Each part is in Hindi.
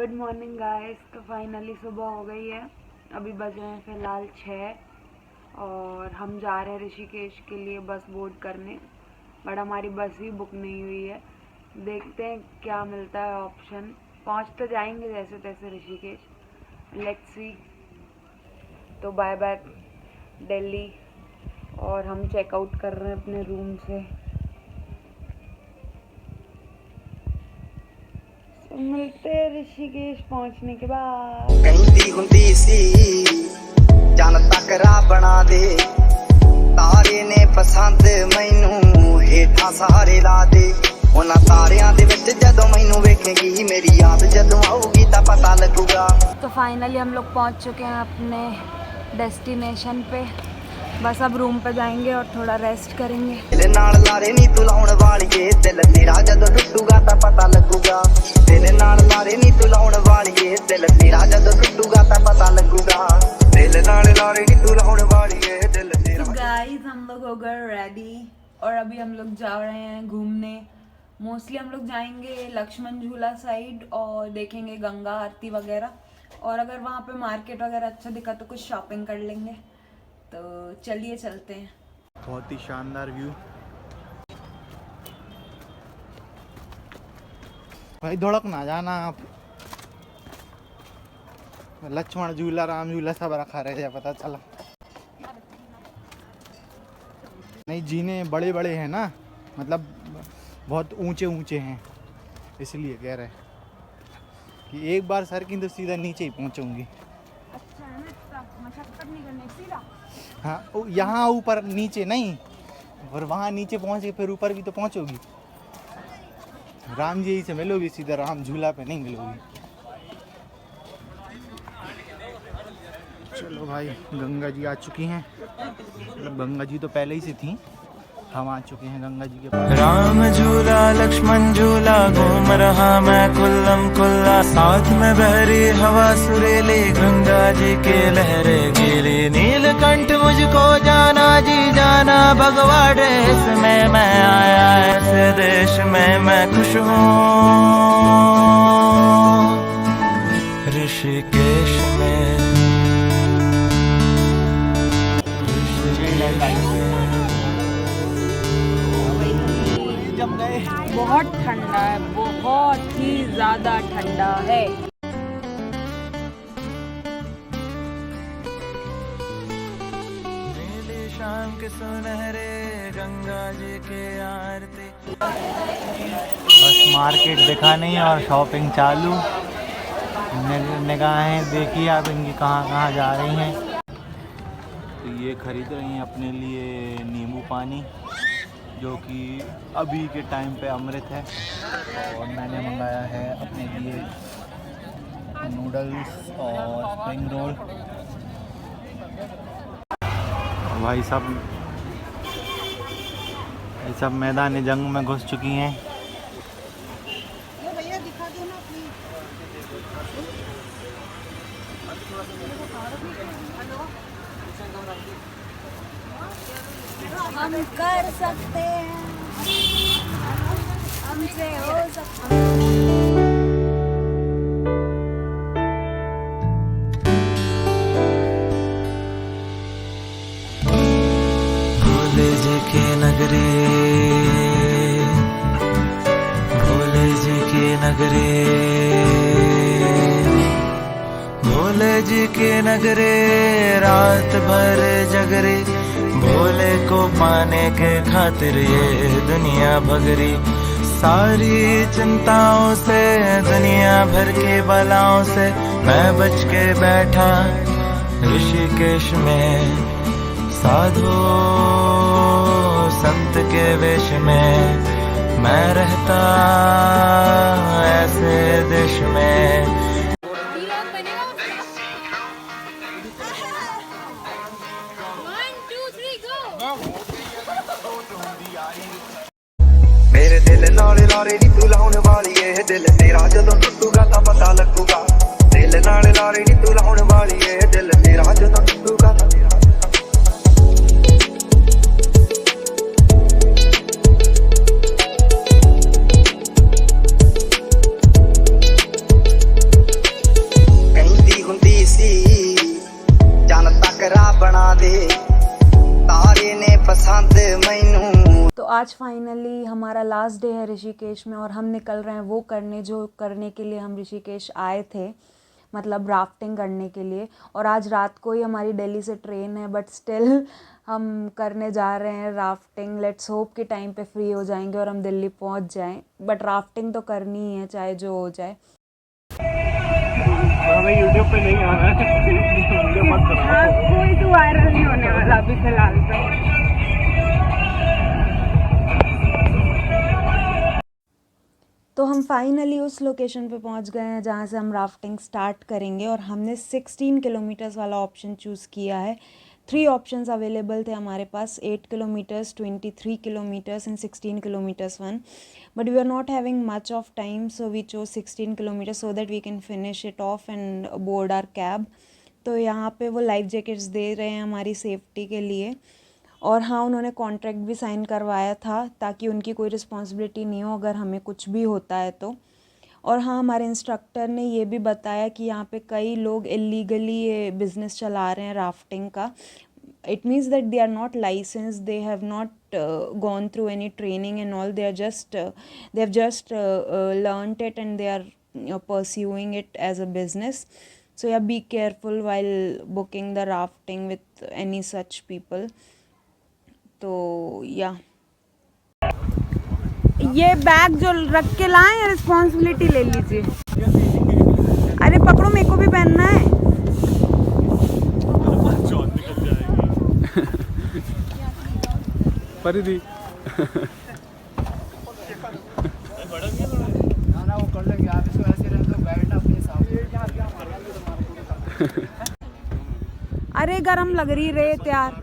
Good morning guys. तो फाइनली सुबह हो गई है, अभी बज रहे हैं फ़िलहाल 6 और हम जा रहे हैं ऋषिकेश के लिए बस बोर्ड करने। बट हमारी बस ही बुक नहीं हुई है, देखते हैं क्या मिलता है ऑप्शन। पहुंच तो जाएंगे जैसे तैसे ऋषिकेश, लेट्स सी। तो बाय बाय दिल्ली। और हम चेकआउट कर रहे हैं अपने रूम से। मिलते हैं ऋषिकेश पहुंचने के बाद। कहती हुंदी सी जान तकरा बना दे, तारे ने पसंद मैनू हेठा सारे ला दे। उन्हां तारियां दे विच जदों मैनू वेखेगी, मेरी याद जदों आऊगी तां पता लगूगा। तो फाइनली हम लोग पहुंच चुके हैं अपने डेस्टिनेशन पे। बस अब रूम पे जाएंगे और थोड़ा रेस्ट करेंगे। दिल नाल लारे नी तू लाउण वालीए, दिल तेरा जदों टुटूगा तां पता लगूगा। दिल नाल लारे नी तू लाउण वालीए, दिल तेरा जदों टुटूगा तां पता लगूगा। दिल नाल लारे नी तू लाउण वालीए, दिल तेरा। गाइस हम लोग हो गए रेडी और अभी हम लोग जा रहे हैं घूमने। मोस्टली हम लोग जाएंगे लक्ष्मण झूला साइड और देखेंगे गंगा आरती वगैरह, और अगर वहाँ पे मार्केट वगैरह अच्छा दिखा तो कुछ शॉपिंग कर लेंगे। तो चलिए चलते हैं। बहुत ही शानदार व्यू। भाई धड़क ना जाना आप। लक्ष्मण झूला राम झूला सब रखा रहे, पता चला नहीं। जीने बड़े बड़े हैं ना, मतलब बहुत ऊंचे ऊंचे हैं, इसलिए कह रहे कि एक बार सर की तो सीधा नीचे ही पहुंचूंगी। अच्छा है ना, मशक्कत नहीं करनी, सीधा। हाँ, यहाँ ऊपर नीचे नहीं, और वहाँ नीचे पहुँच के फिर ऊपर भी तो पहुँचोगी। राम जी से मिलोगी सीधा, राम झूला पे नहीं मिलोगी। चलो भाई, गंगा जी आ चुकी हैं। मतलब गंगा जी तो पहले ही से थी, हम आ चुके हैं गंगा जी के पास। राम झूला लक्ष्मण झूला घूम रहा मैं कुल्लम कुल्ला, साथ में बहरी हवा सुरीली, गंगा जी के लहरे गीली। नीलकंठ मुझको जाना जी जाना, भगवा ड्रेस में मैं आया ऐसे देश में मैं खुश हूँ। ऋषिकेश में बहुत ठंडा है, बहुत ही ज्यादा ठंडा है। नीली शाम के सुनहरे गंगा जी के आरती। बस मार्केट दिखा नहीं और शॉपिंग चालू। निगाहें देखिए आप इनकी कहाँ कहाँ जा रही हैं। तो ये खरीद रही हैं अपने लिए नींबू पानी, जो कि अभी के टाइम पे अमृत है। और मैंने मंगाया है अपने लिए नूडल्स और स्प्रिंग रोल। भाई सब मैदान जंग में घुस चुकी हैं। हम कर सकते हैं, हमसे हो सकता है। भोले जी के नगरी, भोले जी के नगरी, भोले जी के नगरे रात भर जगरे। भोले को पाने के खातिर ये दुनिया भगरी, सारी चिंताओं से दुनिया भर के बलाओं से मैं बच के बैठा ऋषिकेश में। साधु संत के वेश में मैं रहता ऐसे देश में। मेरे दिल नाल लारे नी तू लाउण वालीए, दिल तेरा जदों टुटूगा तां पता लगूगा। दिल नाल लारे नी तू लाउण वालीए, दिल तेरा जदों टुटूगा तां। आज फाइनली हमारा लास्ट डे है ऋषिकेश में और हम निकल रहे हैं वो करने जो करने के लिए हम ऋषिकेश आए थे, मतलब राफ्टिंग करने के लिए। और आज रात को ही हमारी दिल्ली से ट्रेन है, बट स्टिल हम करने जा रहे हैं राफ्टिंग। लेट्स होप कि टाइम पे फ्री हो जाएंगे और हम दिल्ली पहुंच जाएं, बट राफ्टिंग तो करनी ही है चाहे जो हो जाए। हमें यूट्यूब पे नहीं आना है, वीडियो मत बनाओ। कोई तो वायरल नहीं होने वाला अभी फिलहाल तो हम फाइनली उस लोकेशन पे पहुंच गए हैं जहां से हम राफ्टिंग स्टार्ट करेंगे। और हमने 16 किलोमीटर्स वाला ऑप्शन चूज़ किया है। 3 ऑप्शंस अवेलेबल थे हमारे पास, 8 kilometres, 23 kilometres and 16 kilometres one, but we are not having much of time, so we chose 16 kilometres so that we can finish it off and board our cab. तो यहाँ पे वो लाइफ जैकेट्स दे रहे हैं हमारी सेफ्टी के लिए। और हाँ, उन्होंने कॉन्ट्रैक्ट भी साइन करवाया था ताकि उनकी कोई रिस्पॉन्सिबिलिटी नहीं हो अगर हमें कुछ भी होता है तो। और हाँ, हमारे इंस्ट्रक्टर ने ये भी बताया कि यहाँ पे कई लोग इलीगली ये बिज़नेस चला रहे हैं राफ्टिंग का। It means that they are not license, they have not gone through any training and all, they have just learned it and they are pursuing it as a business. So ya be careful while booking the rafting with any such people. तो या ये बैग जो रख के लाएं, रिस्पॉन्सिबिलिटी ले लीजिए। अरे पकड़ो, मेरे को भी पहनना है। परिधि वो कर लेंगे आप, इसको ऐसे रहते बैठना अपने सामने। अरे गरम लग रही रेत यार,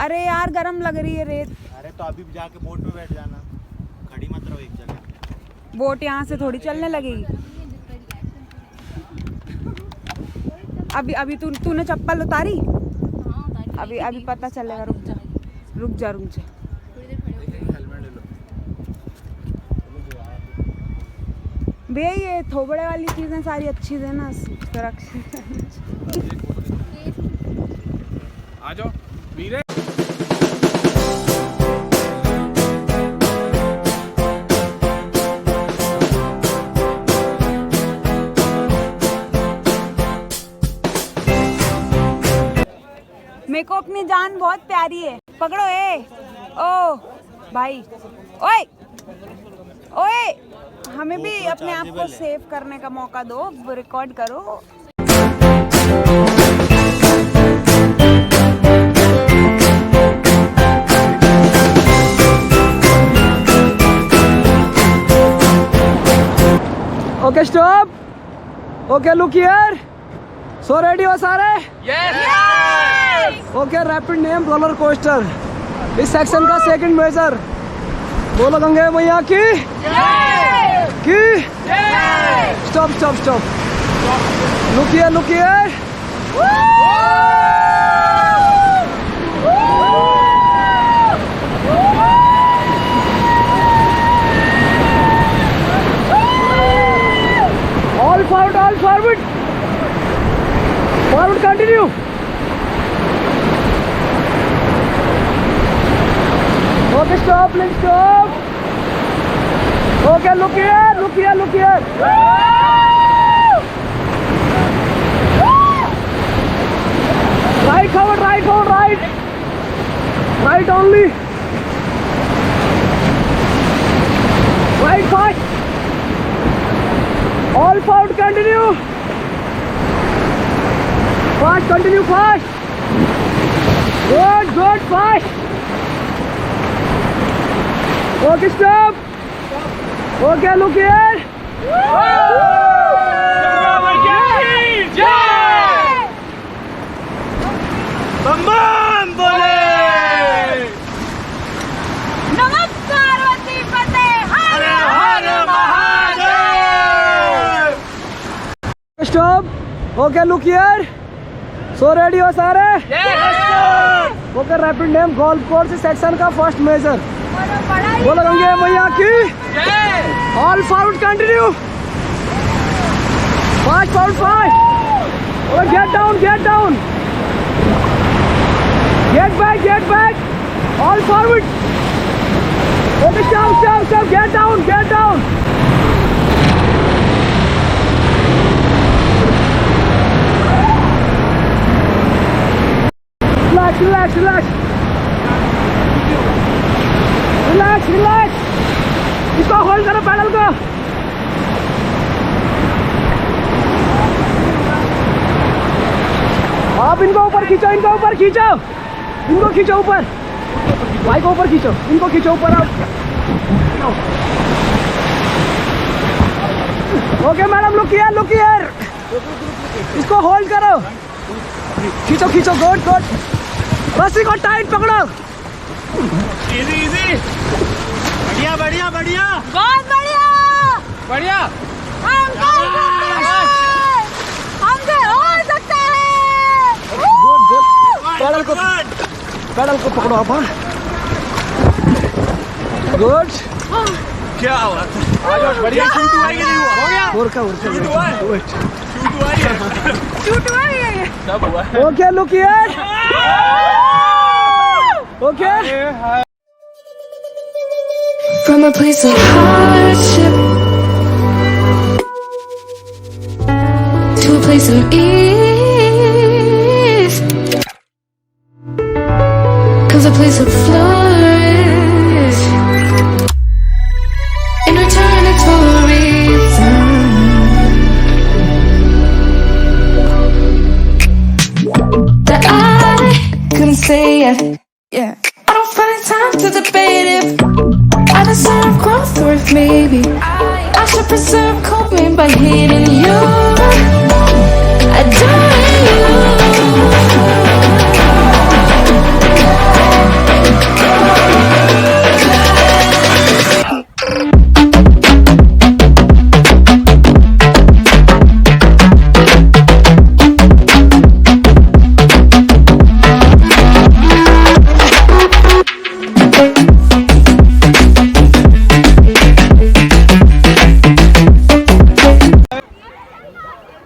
अरे यार गरम लग रही है रेत। अरे तो अभी जाके बोट में बैठ जाना, खड़ी मत रहो एक जगह। बोट यहाँ से थोड़ी चलने लगेगी। अभी तूने चप्पल उतारी? अभी पता चलेगा। रुक जा। भैया ये थोबड़े वाली चीजें सारी अच्छी है ना, सुरक्षित। आ जाओ वीरे। मेरे को अपनी जान बहुत प्यारी है, पकड़ो। ओ भाई, ओए हमें भी अपने आप को सेव करने का मौका दो, रिकॉर्ड करो। Okay stop. Okay look here. So ready हो सारे? Yes. Okay, rapid name roller coaster, इस सेक्शन का सेकंड मेजर। बोलो गंगे मैया की stop. Look here. All forward. Forward, continue. Okay, stop. Okay, look here. Right forward, right. Right only. Right fast. All forward, continue. Fast, continue fast. Good, fast. Okay, stop. Okay, look here. नमस्कार वतीपते, हर Mahadev. Stop. Okay, look here. So ready हो सारे? Yes. Okay, rapid name golf course section का फर्स्ट मेजर। बोलो गंगे मैया की। All forward, continue. Fast. Get down. Get back. All forward. Okay, stop. Get down. Relax. इसको होल्ड करो पैडल को. आप इनको ऊपर खींचो. इनको खींचो ऊपर. भाई को ऊपर खींचो. इनको खींचो ऊपर आप. Okay madam, look here. इसको होल्ड करो. खींचो. गुड. रस्सी को टाइट पकड़ो. इजी. बढ़िया. बहुत बढ़िया. हमसे हो सकता है. गुड. पैडल को पकड़ो आप. गुड. क्या हुआ? बढ़िया. शूट हुआ कि नहीं हुआ? हो गया. और क्या शूट हुआ है. सब हुआ. Okay, look here. Okay. From a place of hardship to a place of ease comes a place of flourish. In return, it's for a reason. That I couldn't say it. Yeah, I don't find time to debate it. I deserve growth worth maybe. I should preserve coping by hating you. Adoring you.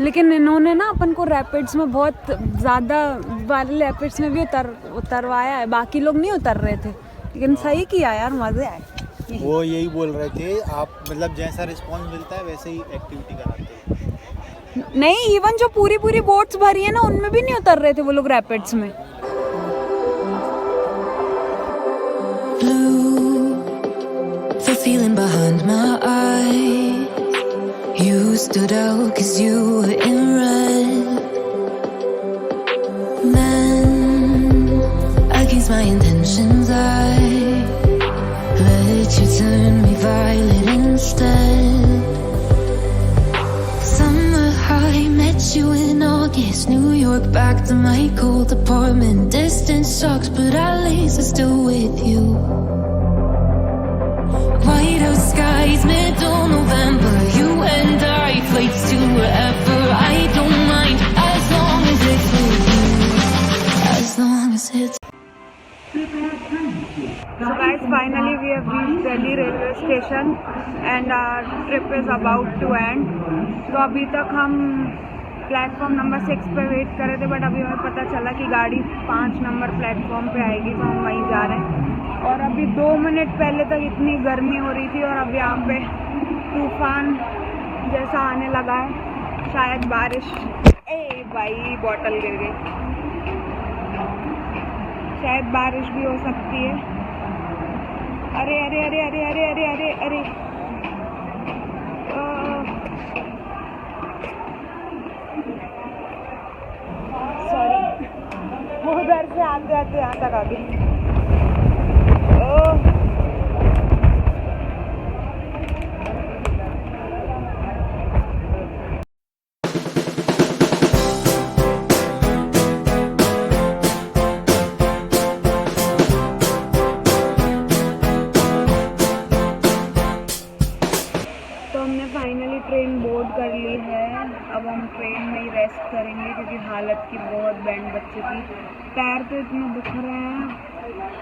लेकिन इन्होंने ना अपन को रैपिड्स में बहुत ज़्यादा वाले रैपिड्स में भी उतरवाया है. बाकी लोग नहीं उतर रहे थे, लेकिन सही किया यार, मज़े आए. वो यही बोल रहे थे, आप मतलब जैसा रिस्पॉन्स मिलता है वैसे ही एक्टिविटी कराते हैं. नहीं, इवन जो पूरी बोट्स भरी है ना, उनमें भी नहीं उतर रहे थे वो लोग रैपिड्स में. The feeling behind my eye. You stood out 'cause you were in red. Then, against my intentions, I let you turn me violet instead. Summer high, met you in August. New York, back to my cold apartment. Distance sucks, but at least I'm still with you. White out skies, middle November. You and I, flights to wherever. I don't mind, as long as it's with you. As long as it's. So guys, finally we have reached Delhi railway station and our trip is about to end. तो अभी तक हम प्लेटफॉर्म नंबर 6 पे वेट कर रहे थे, बट अभी हमें पता चला कि गाड़ी 5 नंबर प्लेटफॉर्म पे आएगी, तो हम वहीं जा रहे हैं. और अभी 2 मिनट पहले तक इतनी गर्मी हो रही थी और अब यहाँ पे तूफान जैसा आने लगा है. शायद बारिश. ए भाई, बॉटल गिर गई. शायद बारिश भी हो सकती है. अरे अरे अरे अरे अरे अरे अरे अरे सॉरी, वो उधर से आते आते यहाँ तक आ गई. ट्रेन बोर्ड कर ली है. अब हम ट्रेन में ही रेस्ट करेंगे क्योंकि हालत की बहुत बैंड बच्चे की. पैर तो इतने दुख रहे हैं,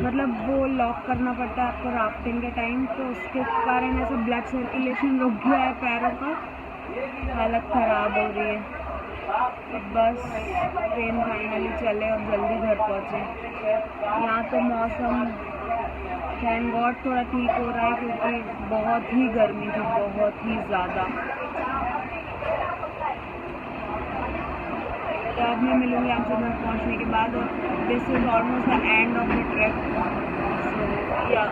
मतलब वो लॉक करना पड़ता है आपको राफ्टिंग के टाइम, तो उसके कारण ऐसा ब्लड सर्कुलेशन रुक गया है पैरों का. हालत ख़राब हो रही है. बस ट्रेन फाइनली चले और जल्दी घर पहुँचे। यहाँ तो मौसम थैंक गॉड थोड़ा ठीक हो रहा है क्योंकि बहुत ही गर्मी थी, बहुत ही ज़्यादा। तो अब मैं मिलूँगी आपसे घर पहुँचने के बाद और this is almost the end of the trip. So या